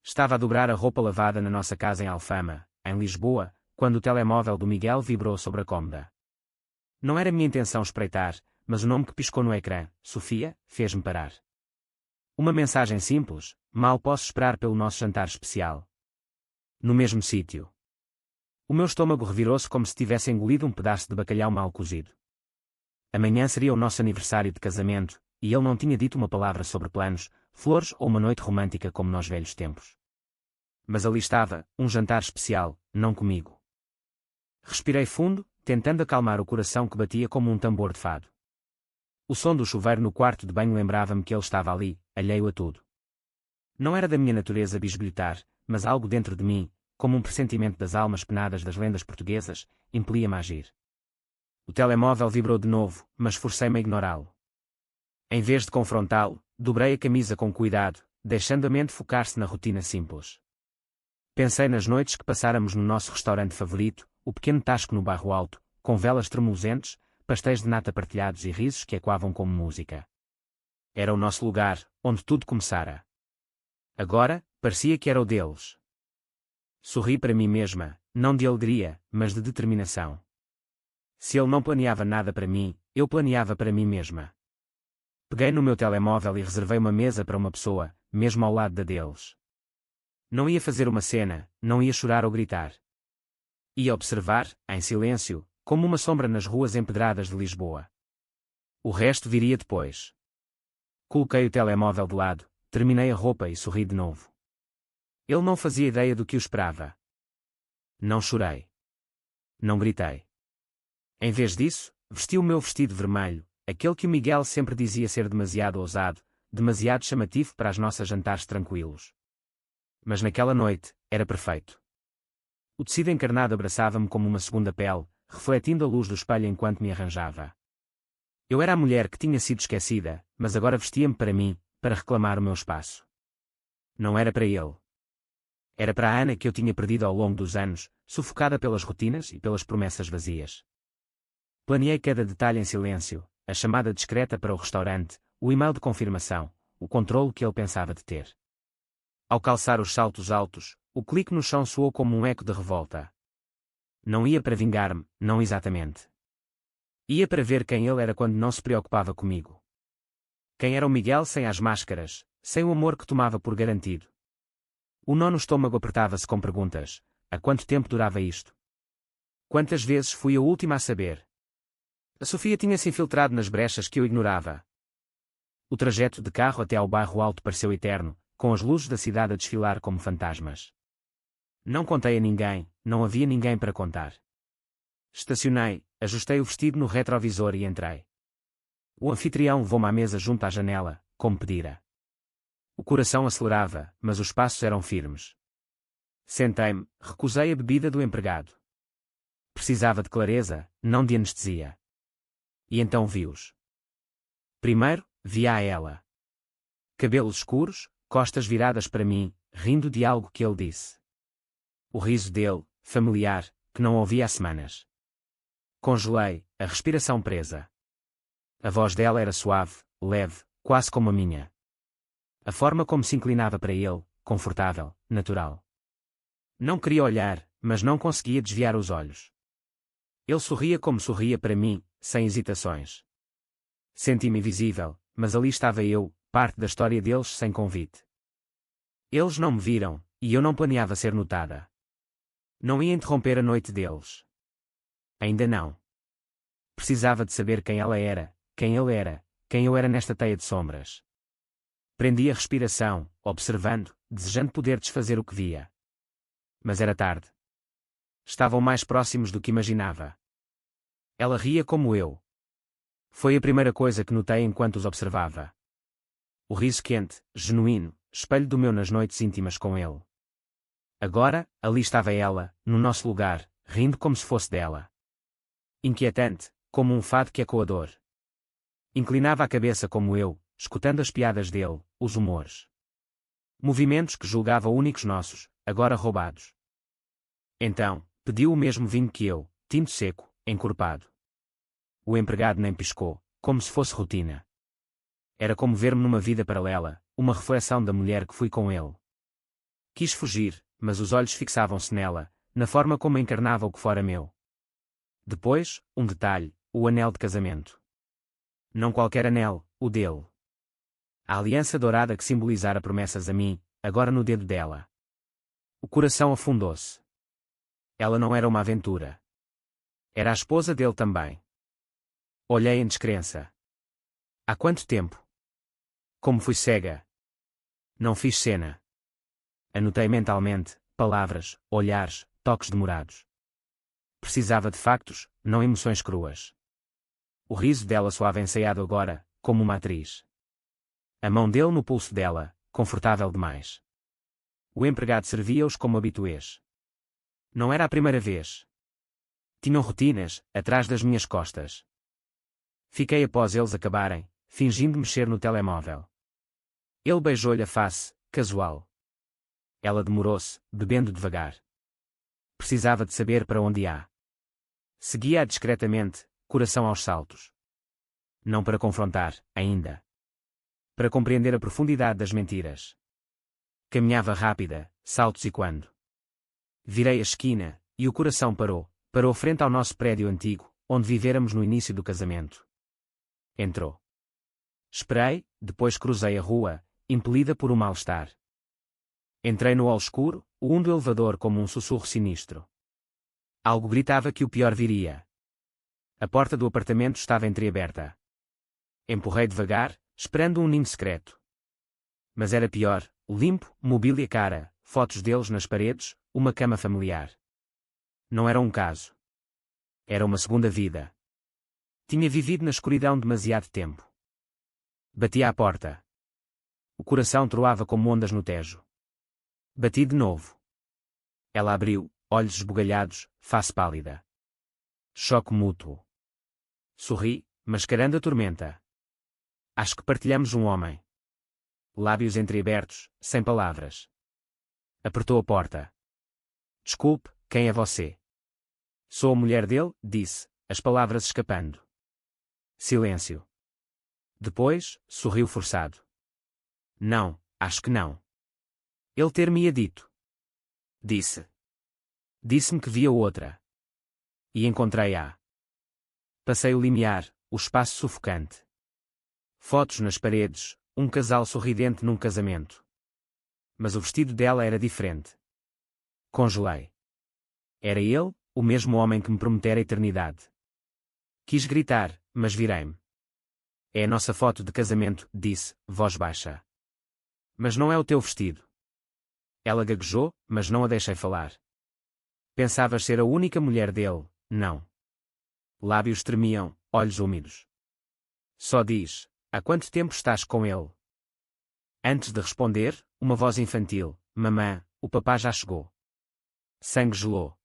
Estava a dobrar a roupa lavada na nossa casa em Alfama, em Lisboa, quando o telemóvel do Miguel vibrou sobre a cômoda. Não era minha intenção espreitar, mas o nome que piscou no ecrã, Sofia, fez-me parar. Uma mensagem simples: mal posso esperar pelo nosso jantar especial. No mesmo sítio. O meu estômago revirou-se como se tivesse engolido um pedaço de bacalhau mal cozido. Amanhã seria o nosso aniversário de casamento, e ele não tinha dito uma palavra sobre planos, flores ou uma noite romântica como nos velhos tempos. Mas ali estava, um jantar especial, não comigo. Respirei fundo, tentando acalmar o coração que batia como um tambor de fado. O som do chuveiro no quarto de banho lembrava-me que ele estava ali, alheio a tudo. Não era da minha natureza bisbilhotar, mas algo dentro de mim, como um pressentimento das almas penadas das lendas portuguesas, impelia-me a agir. O telemóvel vibrou de novo, mas forcei-me a ignorá-lo. Em vez de confrontá-lo, dobrei a camisa com cuidado, deixando a mente focar-se na rotina simples. Pensei nas noites que passáramos no nosso restaurante favorito, o Pequeno Tasco no Bairro Alto, com velas tremuluzentes, pastéis de nata partilhados e risos que ecoavam como música. Era o nosso lugar, onde tudo começara. Agora, parecia que era o deles. Sorri para mim mesma, não de alegria, mas de determinação. Se ele não planeava nada para mim, eu planeava para mim mesma. Peguei no meu telemóvel e reservei uma mesa para uma pessoa, mesmo ao lado da deles. Não ia fazer uma cena, não ia chorar ou gritar. Ia observar, em silêncio, como uma sombra nas ruas empedradas de Lisboa. O resto viria depois. Coloquei o telemóvel de lado, terminei a roupa e sorri de novo. Ele não fazia ideia do que o esperava. Não chorei. Não gritei. Em vez disso, vesti o meu vestido vermelho, aquele que o Miguel sempre dizia ser demasiado ousado, demasiado chamativo para as nossas jantares tranquilos. Mas naquela noite, era perfeito. O tecido encarnado abraçava-me como uma segunda pele, refletindo a luz do espelho enquanto me arranjava. Eu era a mulher que tinha sido esquecida, mas agora vestia-me para mim, para reclamar o meu espaço. Não era para ele. Era para a Ana que eu tinha perdido ao longo dos anos, sufocada pelas rotinas e pelas promessas vazias. Planeei cada detalhe em silêncio, a chamada discreta para o restaurante, o e-mail de confirmação, o controlo que ele pensava de ter. Ao calçar os saltos altos, o clique no chão soou como um eco de revolta. Não ia para vingar-me, não exatamente. Ia para ver quem ele era quando não se preocupava comigo. Quem era o Miguel sem as máscaras, sem o amor que tomava por garantido. O nó no estômago apertava-se com perguntas: há quanto tempo durava isto? Quantas vezes fui a última a saber? A Sofia tinha se infiltrado nas brechas que eu ignorava. O trajeto de carro até ao Bairro Alto pareceu eterno, com as luzes da cidade a desfilar como fantasmas. Não contei a ninguém, não havia ninguém para contar. Estacionei, ajustei o vestido no retrovisor e entrei. O anfitrião levou-me à mesa junto à janela, como pedira. O coração acelerava, mas os passos eram firmes. Sentei-me, recusei a bebida do empregado. Precisava de clareza, não de anestesia. E então vi-os. Primeiro, vi-a a ela. Cabelos escuros, costas viradas para mim, rindo de algo que ele disse. O riso dele, familiar, que não ouvia há semanas. Congelei, a respiração presa. A voz dela era suave, leve, quase como a minha. A forma como se inclinava para ele, confortável, natural. Não queria olhar, mas não conseguia desviar os olhos. Ele sorria como sorria para mim, sem hesitações. Senti-me invisível, mas ali estava eu, parte da história deles sem convite. Eles não me viram, e eu não planeava ser notada. Não ia interromper a noite deles. Ainda não. Precisava de saber quem ela era, quem ele era, quem eu era nesta teia de sombras. Prendi a respiração, observando, desejando poder desfazer o que via. Mas era tarde. Estavam mais próximos do que imaginava. Ela ria como eu. Foi a primeira coisa que notei enquanto os observava. O riso quente, genuíno, espelho do meu nas noites íntimas com ele. Agora, ali estava ela, no nosso lugar, rindo como se fosse dela. Inquietante, como um fado que ecoador. Inclinava a cabeça como eu, escutando as piadas dele, os humores. Movimentos que julgava únicos nossos, agora roubados. Então, pediu o mesmo vinho que eu, tinto seco, encorpado. O empregado nem piscou, como se fosse rotina. Era como ver-me numa vida paralela, uma reflexão da mulher que fui com ele. Quis fugir, mas os olhos fixavam-se nela, na forma como encarnava o que fora meu. Depois, um detalhe, o anel de casamento. Não qualquer anel, o dele. A aliança dourada que simbolizara promessas a mim, agora no dedo dela. O coração afundou-se. Ela não era uma aventura. Era a esposa dele também. Olhei em descrença. Há quanto tempo? Como fui cega? Não fiz cena. Anotei mentalmente, palavras, olhares, toques demorados. Precisava de factos, não emoções cruas. O riso dela soava ensaiado agora, como uma atriz. A mão dele no pulso dela, confortável demais. O empregado servia-os como habituês. Não era a primeira vez. Tinham rotinas, atrás das minhas costas. Fiquei após eles acabarem, fingindo mexer no telemóvel. Ele beijou-lhe a face, casual. Ela demorou-se, bebendo devagar. Precisava de saber para onde ia. Seguia-a discretamente, coração aos saltos. Não para confrontar, ainda. Para compreender a profundidade das mentiras. Caminhava rápida, saltos e quando. Virei a esquina, e o coração parou frente ao nosso prédio antigo, onde vivéramos no início do casamento. Entrou. Esperei, depois cruzei a rua, impelida por um mal-estar. Entrei no hall escuro, o do elevador como um sussurro sinistro. Algo gritava que o pior viria. A porta do apartamento estava entreaberta. Empurrei devagar, esperando um ninho secreto. Mas era pior, limpo, mobília cara, fotos deles nas paredes, uma cama familiar. Não era um caso. Era uma segunda vida. Tinha vivido na escuridão demasiado tempo. Bati à porta. O coração troava como ondas no Tejo. Bati de novo. Ela abriu, olhos esbugalhados, face pálida. Choque mútuo. Sorri, mascarando a tormenta. Acho que partilhamos um homem. Lábios entreabertos, sem palavras. Apertou a porta. Desculpe, quem é você? Sou a mulher dele, disse, as palavras escapando. Silêncio. Depois, sorriu forçado. Não, acho que não. Ele ter-me-ia dito. Disse. Disse-me que via outra. E encontrei-a. Passei o limiar, o espaço sufocante. Fotos nas paredes, um casal sorridente num casamento. Mas o vestido dela era diferente. Congelei. Era ele, o mesmo homem que me prometera a eternidade. Quis gritar, mas virei-me. É a nossa foto de casamento, disse, voz baixa. Mas não é o teu vestido. Ela gaguejou, mas não a deixei falar. Pensavas ser a única mulher dele, não. Lábios tremiam, olhos úmidos. Só diz, há quanto tempo estás com ele? Antes de responder, uma voz infantil, mamã, o papá já chegou. Sangue gelou.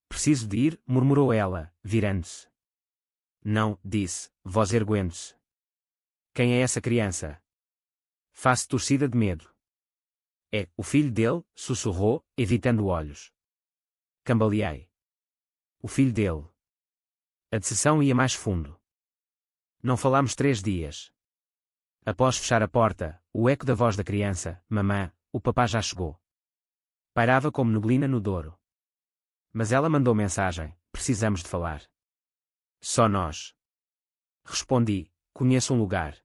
Preciso de ir, murmurou ela, virando-se. Não, disse, voz erguendo-se. Quem é essa criança? Face torcida de medo. É, o filho dele, sussurrou, evitando olhos. Cambaleei. O filho dele. A decepção ia mais fundo. Não falámos 3 dias. Após fechar a porta, o eco da voz da criança, mamã, o papá já chegou. Pairava como neblina no Douro. Mas ela mandou mensagem, precisamos de falar. Só nós. Respondi, conheço um lugar.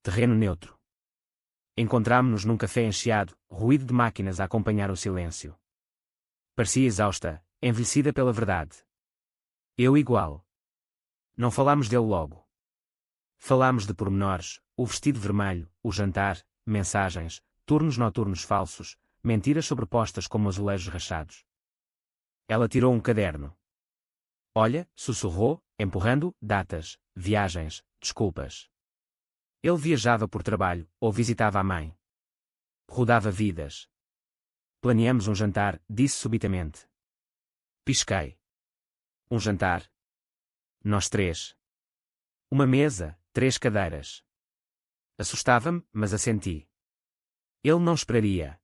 Terreno neutro. Encontrámo-nos num café encheado, ruído de máquinas a acompanhar o silêncio. Parecia exausta, envelhecida pela verdade. Eu igual. Não falámos dele logo. Falámos de pormenores, o vestido vermelho, o jantar, mensagens, turnos noturnos falsos, mentiras sobrepostas como azulejos rachados. Ela tirou um caderno. Olha, sussurrou, empurrando, datas, viagens, desculpas. Ele viajava por trabalho, ou visitava a mãe. Rodava vidas. Planeamos um jantar, disse subitamente. Pisquei. Um jantar. Nós 3. Uma mesa, 3 cadeiras. Assustava-me, mas assenti. Ele não esperaria.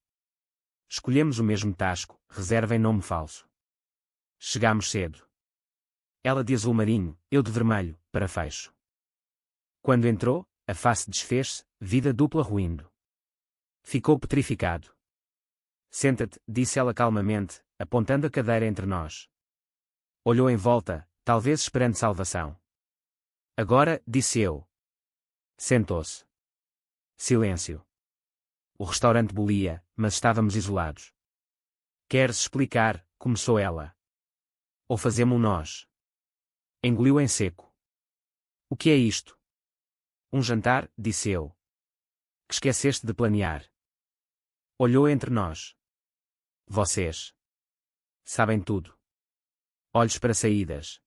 Escolhemos o mesmo tasco, reserva em nome falso. Chegámos cedo. Ela de azul marinho, eu de vermelho, para fecho. Quando entrou, a face desfez-se, vida dupla ruindo. Ficou petrificado. Senta-te, disse ela calmamente, apontando a cadeira entre nós. Olhou em volta, talvez esperando salvação. Agora, disse eu. Sentou-se. Silêncio. O restaurante bolia, mas estávamos isolados. Queres explicar? Começou ela. Ou fazemo-lo nós? Engoliu em seco. O que é isto? Um jantar, disse eu. Que esqueceste de planear. Olhou entre nós. Vocês sabem tudo. Olhos para saídas.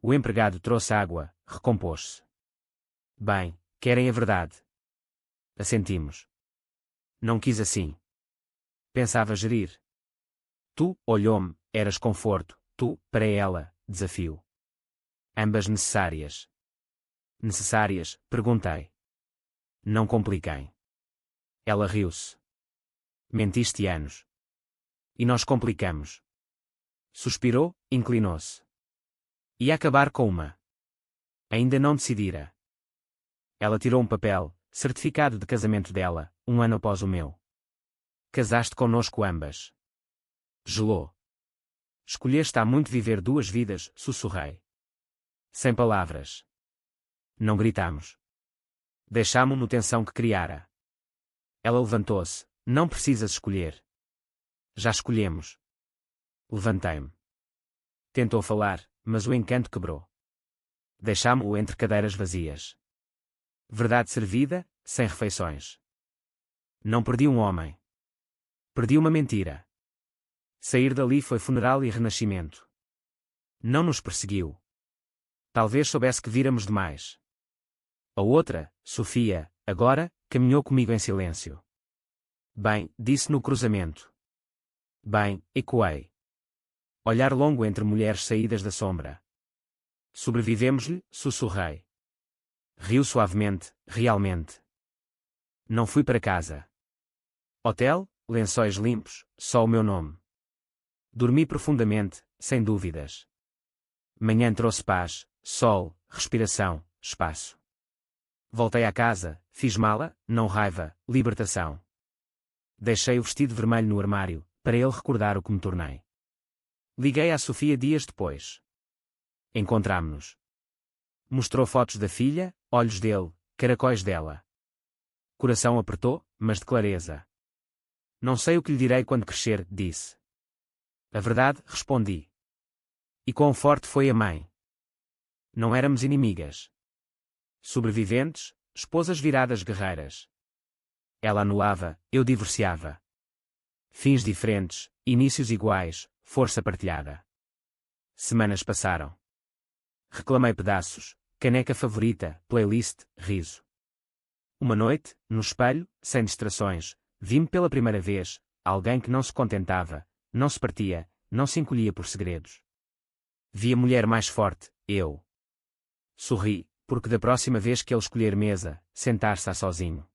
O empregado trouxe água, recompôs-se. Bem, querem a verdade. Assentimos. Não quis assim. Pensava gerir. Tu, olhou-me, eras conforto, tu, para ela, desafio. Ambas necessárias. Necessárias, perguntei. Não compliquem. Ela riu-se. Mentiste anos. E nós complicamos. Suspirou, inclinou-se. Ia acabar com uma. Ainda não decidira. Ela tirou um papel, certificado de casamento dela, 1 ano após o meu. Casaste conosco ambas. Gelou. Escolheste há muito viver 2 vidas, sussurrei. Sem palavras. Não gritamos. Deixámo-no tensão que criara. Ela levantou-se. Não precisas escolher. Já escolhemos. Levantei-me. Tentou falar, mas o encanto quebrou. Deixámo-o entre cadeiras vazias. Verdade servida, sem refeições. Não perdi um homem. Perdi uma mentira. Sair dali foi funeral e renascimento. Não nos perseguiu. Talvez soubesse que víramos demais. A outra, Sofia, agora, caminhou comigo em silêncio. Bem, disse no cruzamento. Bem, ecoei. Olhar longo entre mulheres saídas da sombra. Sobrevivemos-lhe, sussurrei. Riu suavemente, realmente. Não fui para casa. Hotel, lençóis limpos, só o meu nome. Dormi profundamente, sem dúvidas. Manhã trouxe paz, sol, respiração, espaço. Voltei à casa, fiz mala, não raiva, libertação. Deixei o vestido vermelho no armário, para ele recordar o que me tornei. Liguei à Sofia dias depois. Encontrámo-nos. Mostrou fotos da filha, olhos dele, caracóis dela. Coração apertou, mas de clareza. Não sei o que lhe direi quando crescer, disse. A verdade, respondi. E quão forte foi a mãe. Não éramos inimigas. Sobreviventes, esposas viradas guerreiras. Ela anulava, eu divorciava. Fins diferentes, inícios iguais, força partilhada. Semanas passaram. Reclamei pedaços, caneca favorita, playlist, riso. Uma noite, no espelho, sem distrações, vi-me pela primeira vez, alguém que não se contentava, não se partia, não se encolhia por segredos. Vi a mulher mais forte, eu. Sorri, porque da próxima vez que ele escolher mesa, sentar-se a sozinho.